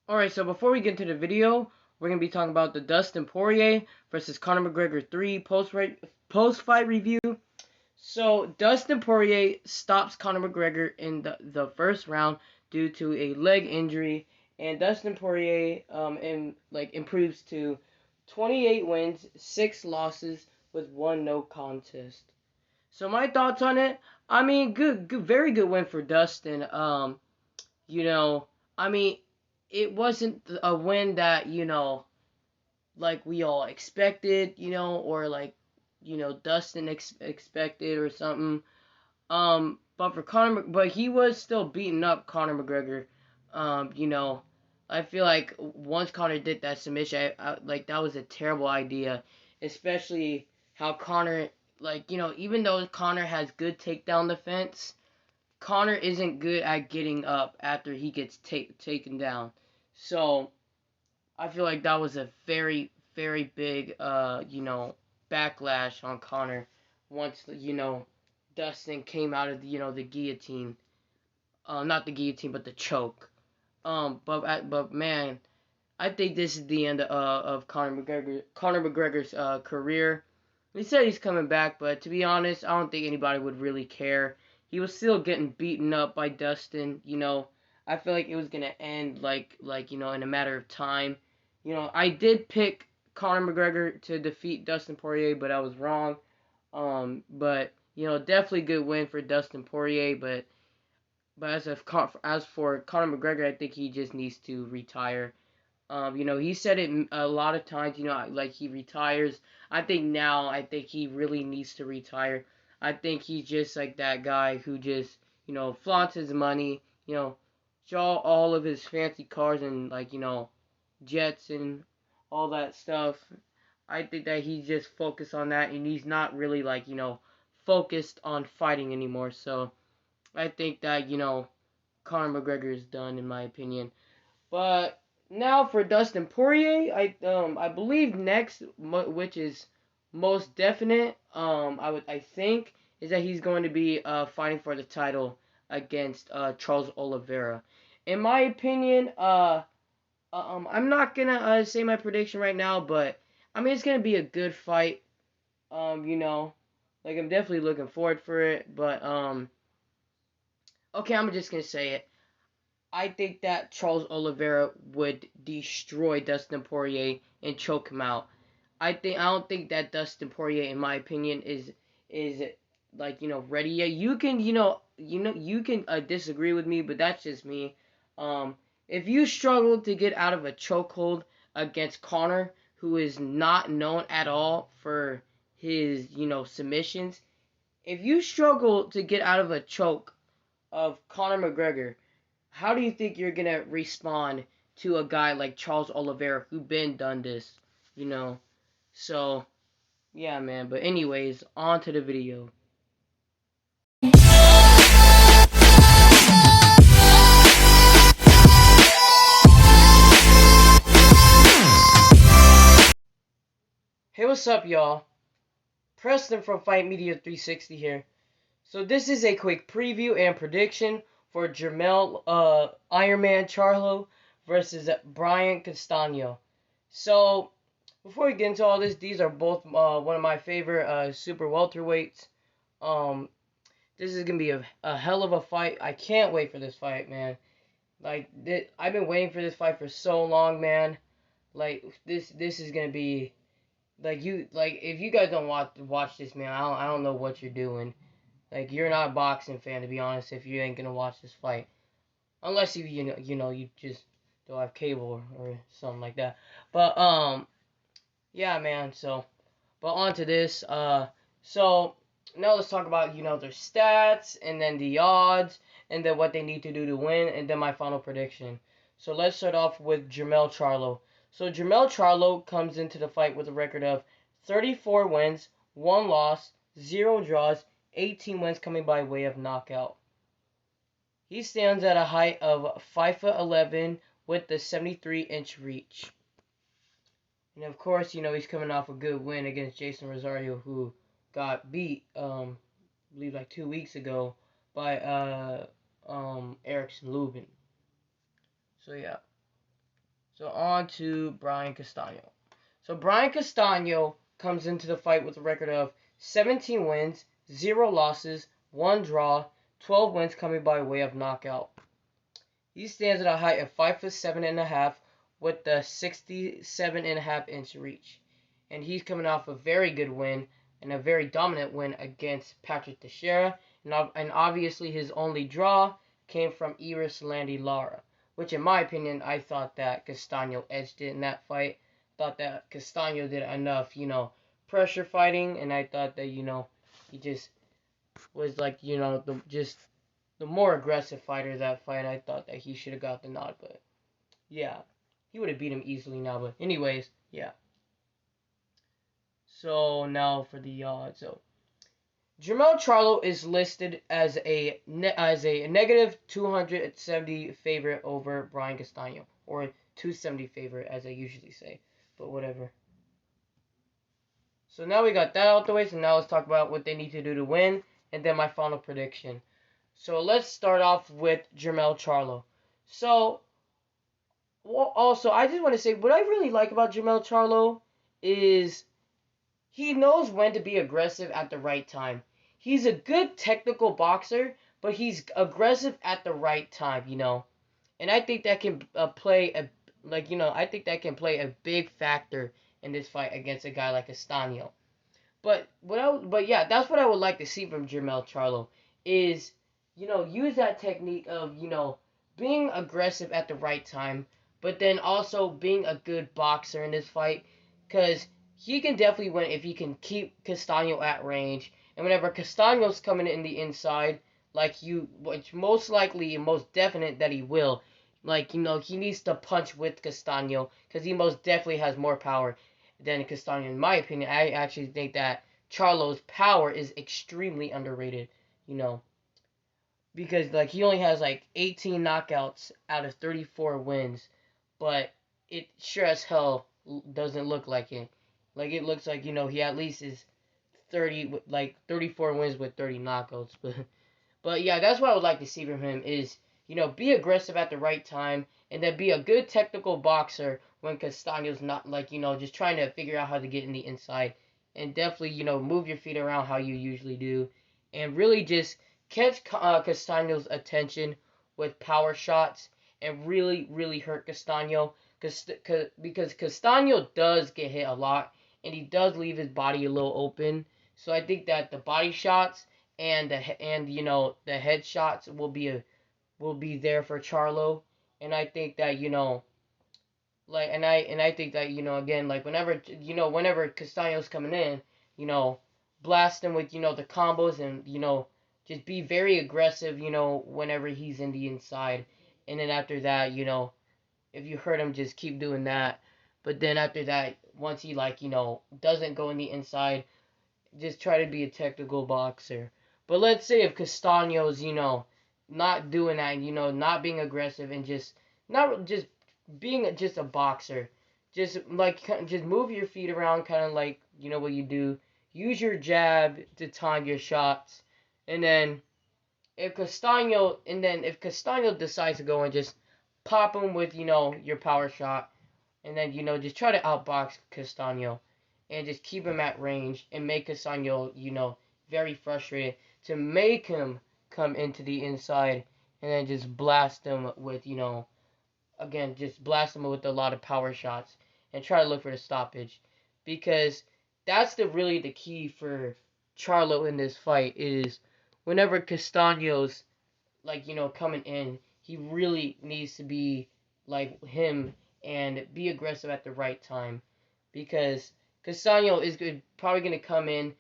Alright, so before we get into the video, we're going to be talking about the Dustin Poirier versus Conor McGregor 3 post-fight review. So, Dustin Poirier stops Conor McGregor in the first round due to a leg injury, and Dustin Poirier improves to 28 wins, 6 losses, with 1 no contest. So, my thoughts on it, I mean, very good win for Dustin. You know, I mean, it wasn't a win that, like we all expected, or like, Dustin expected or something. But for but he was still beating up Conor McGregor. You know, I feel like once Conor did that submission, like that was a terrible idea, especially how Conor, even though Conor has good takedown defense, Conor isn't good at getting up after he gets taken down. So I feel like that was a very, very big, backlash on Conor once, Dustin came out of, the guillotine. Not the guillotine, but the choke. But man, I think this is the end of Conor McGregor's career. He said he's coming back, but to be honest, I don't think anybody would really care. He was still getting beaten up by Dustin. I feel like it was gonna end in a matter of time. I did pick Conor McGregor to defeat Dustin Poirier, but I was wrong. But definitely good win for Dustin Poirier. But as for Conor McGregor, I think he just needs to retire. He said it a lot of times, like he retires. I think he really needs to retire. I think he's just like that guy who just, flaunts his money, show all of his fancy cars and jets and all that stuff. I think that he's just focused on that and he's not really focused on fighting anymore. So I think that, Conor McGregor is done in my opinion. But now for Dustin Poirier, I believe next, which is most definite, I think is that he's going to be fighting for the title against Charles Oliveira. In my opinion, I'm not gonna say my prediction right now, but I mean it's gonna be a good fight. I'm definitely looking forward for it. But okay, I'm just gonna say it. I think that Charles Oliveira would destroy Dustin Poirier and choke him out. I don't think that Dustin Poirier, in my opinion, is ready yet. You can disagree with me, but that's just me. If you struggle to get out of a chokehold against Conor, who is not known at all for his submissions, if you struggle to get out of a choke of Conor McGregor, how do you think you're gonna respond to a guy like Charles Oliveira who been done this, you know? So yeah, man. But anyways, on to the video. Hey, what's up, y'all? Preston from Fight Media 360 here. So this is a quick preview and prediction for Jermell Ironman Charlo versus Brian Castano. So before we get into all this, these are both one of my favorite super welterweights. Um, this is gonna be a hell of a fight. I can't wait for this fight, man. I've been waiting for this fight for so long, man. This is gonna be if you guys don't watch this, man, I don't know what you're doing. Like, you're not a boxing fan, to be honest, if you ain't gonna watch this fight, unless you just don't have cable or something like that. But yeah, man. But on to this. So now let's talk about their stats and then the odds and then what they need to do to win and then my final prediction. So let's start off with Jermell Charlo. So Jermell Charlo comes into the fight with a record of 34 wins, 1 loss, 0 draws, 18 wins coming by way of knockout. He stands at a height of 5'11" with the 73-inch reach. And of course, he's coming off a good win against Jason Rosario, who got beat, I believe 2 weeks ago by Erickson Lubin. So yeah. So on to Brian Castano. So Brian Castano comes into the fight with a record of 17 wins, 0 losses, 1 draw, 12 wins coming by way of knockout. He stands at a height of 5'7.5" with a 67.5-inch reach. And he's coming off a very good win and a very dominant win against Patrick Teixeira. And obviously his only draw came from Erislandy Lara, which in my opinion, I thought that Castano edged it in that fight. Thought that Castano did enough, pressure fighting, and I thought that, he just was like, the more aggressive fighter that fight. I thought that he should have got the nod, but yeah, he would have beat him easily now. But anyways, yeah. So now for the odds. So Jermell Charlo is listed as a negative 270 favorite over Brian Castano, or 270 favorite as I usually say, but whatever. So now we got that out the way. So now let's talk about what they need to do to win, and then my final prediction. So let's start off with Jermell Charlo. So, also, I just want to say, what I really like about Jermell Charlo is he knows when to be aggressive at the right time. He's a good technical boxer, but he's aggressive at the right time, And I think that can I think that can play a big factor in this fight against a guy like Castano. But yeah, that's what I would like to see from Jermell Charlo is, use that technique of, being aggressive at the right time, but then also being a good boxer in this fight, because he can definitely win if he can keep Castano at range. And whenever Castano's coming in the inside, which most likely and most definite that he will, he needs to punch with Castano, because he most definitely has more power than Castano. In my opinion, I actually think that Charlo's power is extremely underrated, because he only has 18 knockouts out of 34 wins, but it sure as hell doesn't look like it. It looks like, he at least is 34 wins with 30 knockouts. But yeah, that's what I would like to see from him is, be aggressive at the right time, and then be a good technical boxer when Castano's not, just trying to figure out how to get in the inside. And definitely, move your feet around how you usually do. And really just catch Castano's attention with power shots and really, really hurt Castano. Because Castano does get hit a lot, and he does leave his body a little open. So I think that the body shots and the head shots will be there for Charlo. And I think that, I think that, again, whenever Castano's coming in, blast him with, the combos, and, just be very aggressive, whenever he's in the inside. And then after that, if you hurt him, just keep doing that. But then after that, once he, doesn't go in the inside, just try to be a technical boxer. But let's say if Castano's, not doing that, not being aggressive, and not just being just a boxer, just move your feet around, kind of what you do. Use your jab to time your shots, and then if Castano decides to go and just pop him with your power shot, and then just try to outbox Castano, and just keep him at range and make Castano very frustrated, to make him come into the inside, and then just blast him with just blast him with a lot of power shots and try to look for the stoppage, because that's really the key for Charlo in this fight is whenever Castano's coming in, he really needs to be like him and be aggressive at the right time, because Castano is probably going to come in.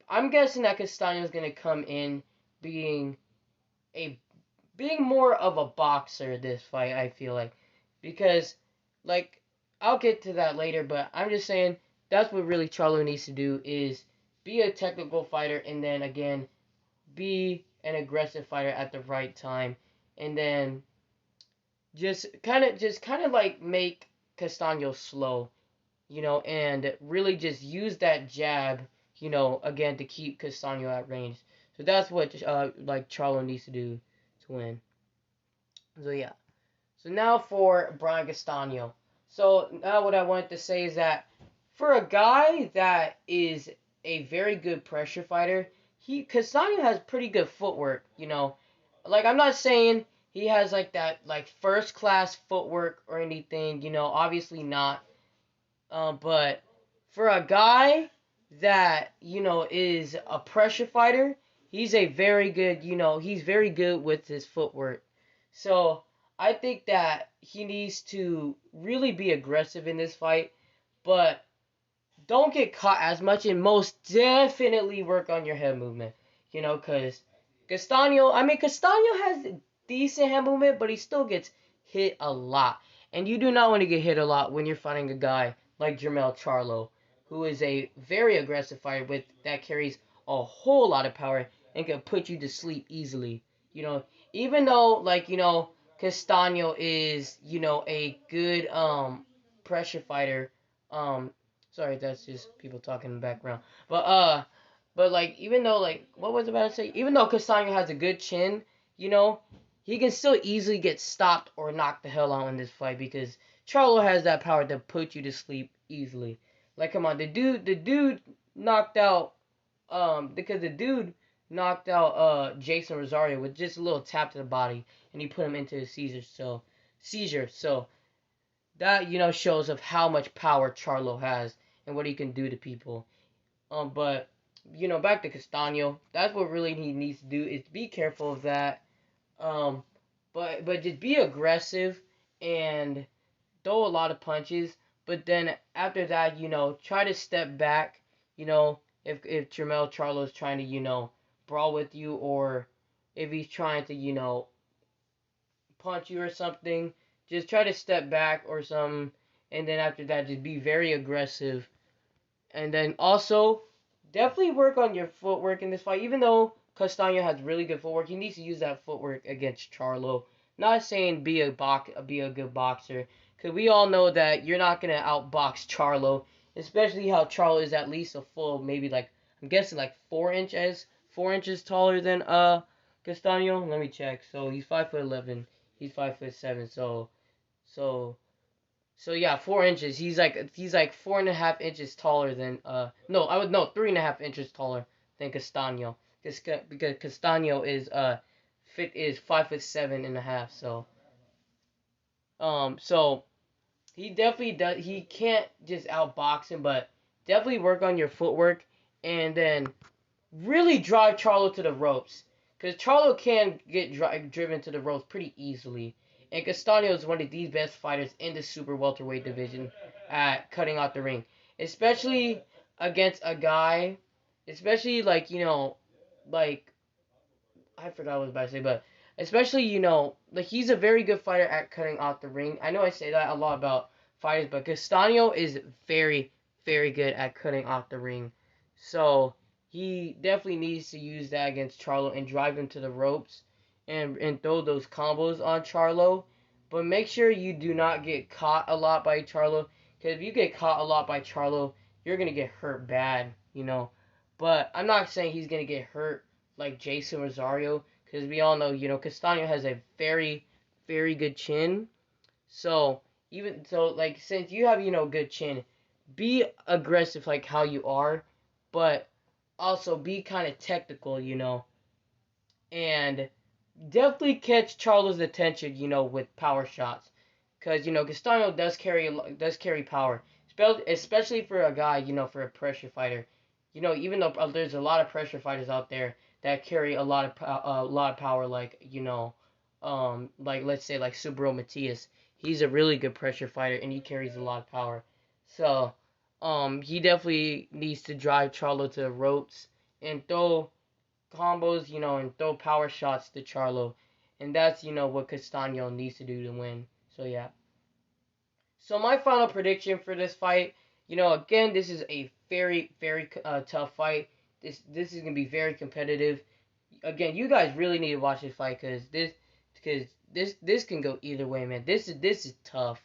I'm guessing that Castano is going to come in being more of a boxer this fight, I feel like, because I'll get to that later, but I'm just saying that's what really Charlo needs to do is be a technical fighter, and then again be an aggressive fighter at the right time, and then just kind of make Castano slow, and really just use that jab, again to keep Castano at range. So that's what Charlo needs to do to win. So yeah. So now for Brian Castano. So now what I wanted to say is that for a guy that is a very good pressure fighter, Castano has pretty good footwork. Like I'm not saying he has like that like first class footwork or anything. Obviously not. But for a guy that is a pressure fighter, he's a very good. He's very good with his footwork. So I think that he needs to really be aggressive in this fight, but don't get caught as much, and most definitely work on your head movement. Because Castano has decent head movement, but he still gets hit a lot. And you do not want to get hit a lot when you're fighting a guy like Jermell Charlo, who is a very aggressive fighter that carries a whole lot of power and can put you to sleep easily. Even though Castano is a good pressure fighter. Um, Sorry, that's just people talking in the background. But like even though like what was I about to say? Even though Castano has a good chin, you know, he can still easily get stopped or knocked the hell out in this fight because Charlo has that power to put you to sleep easily. Like come on, the dude knocked out because the dude knocked out Jason Rosario with just a little tap to the body and he put him into a seizure. So that shows of how much power Charlo has and what he can do to people. But back to Castano, that's what really he needs to do is be careful of that. Um, but just be aggressive and throw a lot of punches. But then after that, try to step back. If Jermell Charlo is trying to brawl with you or if he's trying to punch you or something, just try to step back or something. And then after that, just be very aggressive. And then also, definitely work on your footwork in this fight. Even though Castano has really good footwork, he needs to use that footwork against Charlo. Not saying be a good boxer, because we all know that you're not gonna outbox Charlo, especially how Charlo is at least a full maybe like I'm guessing like 4 inches taller than Castano. Let me check. So he's 5'11". He's 5'7". So so yeah, 4 inches. He's like 4.5 inches taller than no, I would no 3.5 inches taller than Castano. Because Castano is 5'7.5". So he definitely does. He can't just outbox him, but definitely work on your footwork and then really drive Charlo to the ropes. Because Charlo can get driven to the ropes pretty easily. And Castano is one of the best fighters in the super welterweight division at cutting out the ring. Especially against a guy, especially like, I forgot what I was about to say, but especially, like he's a very good fighter at cutting out the ring. I know I say that a lot about fighters, but Castano is very, very good at cutting out the ring. So he definitely needs to use that against Charlo and drive him to the ropes and throw those combos on Charlo. But make sure you do not get caught a lot by Charlo, because if you get caught a lot by Charlo, you're gonna get hurt bad. But I'm not saying he's gonna get hurt like Jason Rosario, because we all know, Castano has a very, very good chin. So like since you have good chin, be aggressive like how you are, but also be kind of technical, and definitely catch Charlo's attention, with power shots, because Castano does carry power, especially for a guy, for a pressure fighter. Even though there's a lot of pressure fighters out there that carry a lot of power, like like let's say like Subro Matias. He's a really good pressure fighter and he carries a lot of power. So he definitely needs to drive Charlo to the ropes and throw combos, and throw power shots to Charlo. And that's, what Castano needs to do to win. So yeah. So my final prediction for this fight, again, this is a very, very tough fight. This is gonna be very competitive. Again, you guys really need to watch this fight because this can go either way, man. This is tough.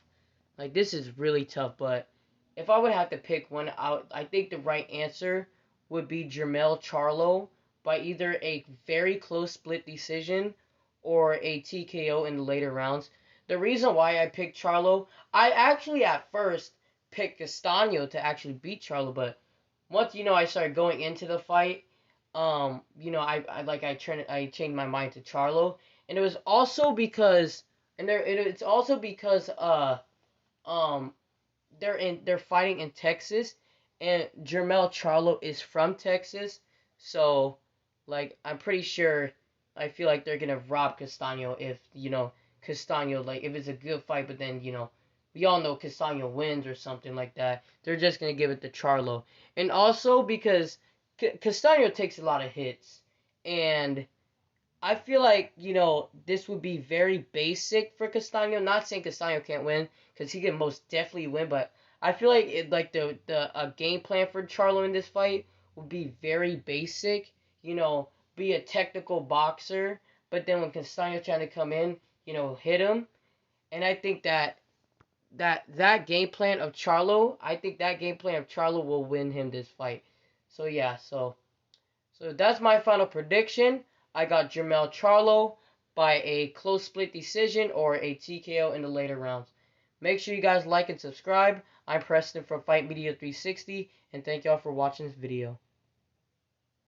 Like this is really tough. But if I would have to pick one out, I think the right answer would be Jermell Charlo by either a very close split decision or a TKO in the later rounds. the reason why I picked Charlo, I actually at first picked Castano to actually beat Charlo, but once I started going into the fight, I changed my mind to Charlo, and it was also because it's also because um they're fighting in Texas, and Jermell Charlo is from Texas, so like I'm pretty sure I feel like they're gonna rob Castano if Castano, like if it's a good fight, but then we all know Castano wins or something like that. They're just gonna give it to Charlo, and also because Castano takes a lot of hits, and I feel like, this would be very basic for Castano. Not saying Castano can't win, because he can most definitely win, but I feel like the game plan for Charlo in this fight would be very basic. Be a technical boxer, but then when Castano's trying to come in, hit him. And I think that game plan of Charlo, will win him this fight. So yeah, so that's my final prediction. I got Jermell Charlo by a close split decision or a TKO in the later rounds. Make sure you guys like and subscribe. I'm Preston from Fight Media 360, and thank y'all for watching this video.